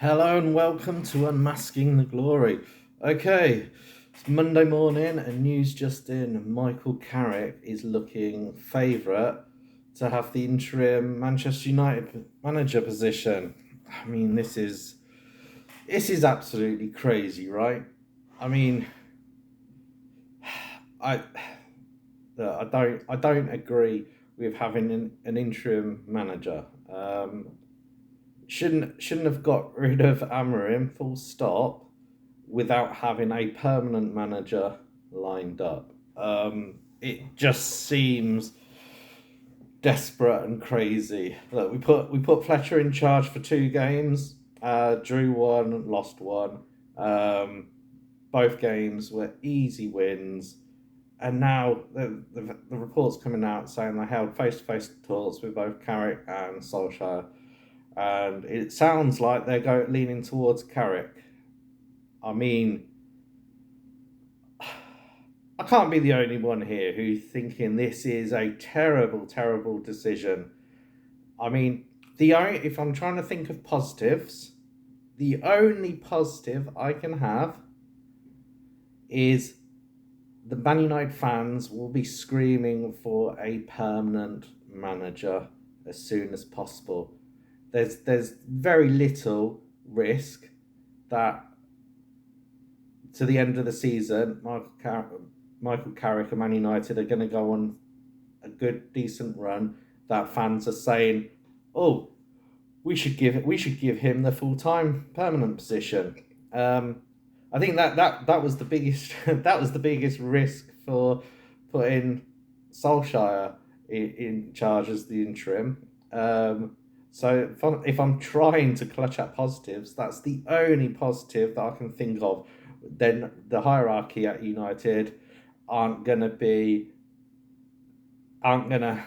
Hello and welcome to Unmasking the Glory. Okay, it's Monday morning and news just in. Michael Carrick is looking favourite to have the interim Manchester United manager position. I mean, this is absolutely crazy, right? I mean, I I don't agree with having an interim manager. Shouldn't have got rid of Amarim full stop without having a permanent manager lined up. It just seems desperate and crazy. Look, we put Fletcher in charge for 2 games, drew one, lost one. Um, both games were easy wins, and now the reports coming out saying they held face-to-face talks with both Carrick and Solskjaer, and it sounds like they're leaning towards Carrick. I mean, I can't be the only one here who's thinking this is a terrible, terrible decision. I mean, if I'm trying to think of positives, the only positive I can have is the Man United fans will be screaming for a permanent manager as soon as possible. There's very little risk that to the end of the season, Michael Carrick and Man United are going to go on a good, decent run. That fans are saying, "Oh, we should give him the full time permanent position." I think that was the biggest that was the biggest risk for putting Solskjaer in charge as the interim. So if I'm trying to clutch at positives, that's the only positive that I can think of. Then the hierarchy at United aren't gonna be aren't gonna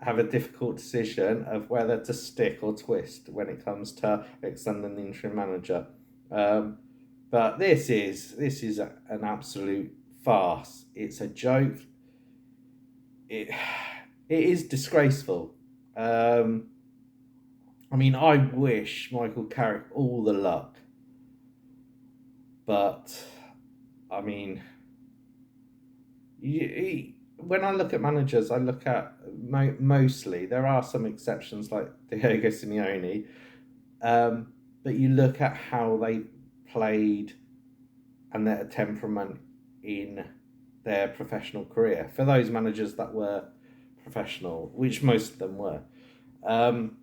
have a difficult decision of whether to stick or twist when it comes to extending the interim manager. Um, but this is an absolute farce. It's a joke. It it is disgraceful. Um, I mean, I wish Michael Carrick all the luck, but I mean, when I look at managers, I look at mostly. There are some exceptions like Diego Simeone, but you look at how they played and their temperament in their professional career. For those managers that were professional, which most of them were, um,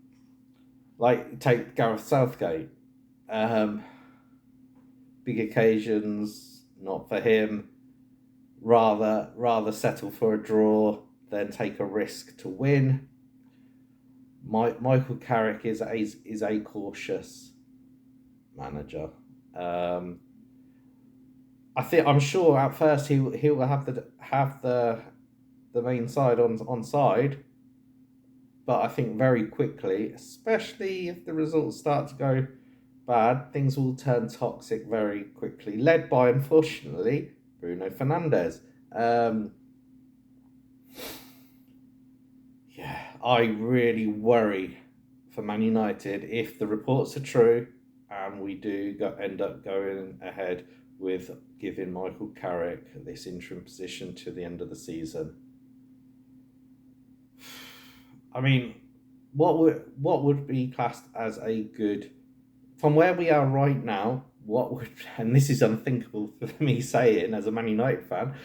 like take Gareth Southgate. Um, Big occasions, not for him. Rather settle for a draw than take a risk to win. Michael Carrick is a cautious manager. Um, I'm sure at first he will have the main side on side, but I think very quickly, especially if the results start to go bad, things will turn toxic very quickly. Led by, unfortunately, Bruno Fernandes. Um, yeah, I really worry for Man United if the reports are true and we end up going ahead with giving Michael Carrick this interim position to the end of the season. I mean, what would be classed as a good from where we are right now? What would and this is unthinkable for me saying as a Man United fan,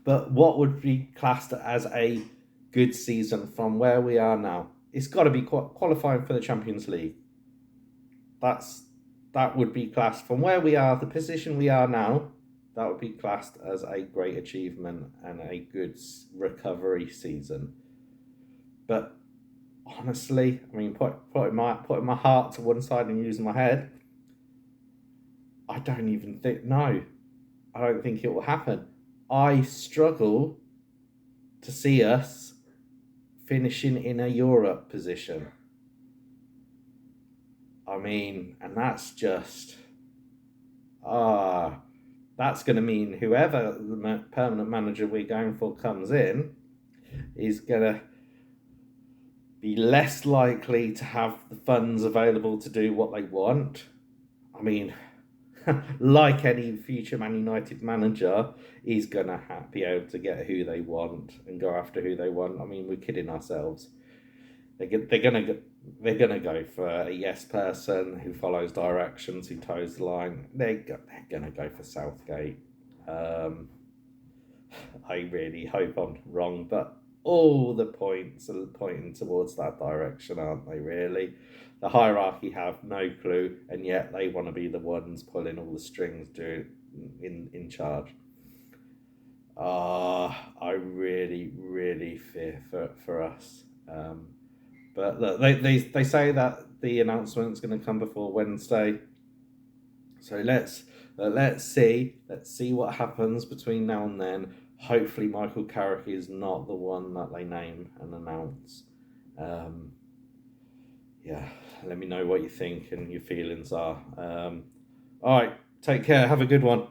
but what would be classed as a good season from where we are now? It's got to be qualifying for the Champions League. That's that would be classed from where we are, the position we are now. That would be classed as a great achievement and a good recovery season. But honestly, I mean, putting my heart to one side and using my head, I don't even think no. I don't think it will happen. I struggle to see us finishing in a Europe position. I mean, and that's just ah, that's going to mean whoever the permanent manager we're going for comes in is going to be less likely to have the funds available to do what they want. mean, like any future Man United manager, he's gonna be able to get who they want and go after who they want. I mean, we're kidding ourselves. They're gonna go for a yes person who follows directions, who toes the line. They're gonna go for Southgate. Um, I really hope I'm wrong, but all the points are pointing towards that direction, aren't they? Really, the hierarchy have no clue, and yet they want to be the ones pulling all the strings, doing in charge. I really fear for us. But look, they say that the announcement's going to come before Wednesday. So let's see what happens between now and then. Hopefully, Michael Carrick is not the one that they name and announce. Um, yeah, let me know what you think and your feelings are. All right, take care. Have a good one.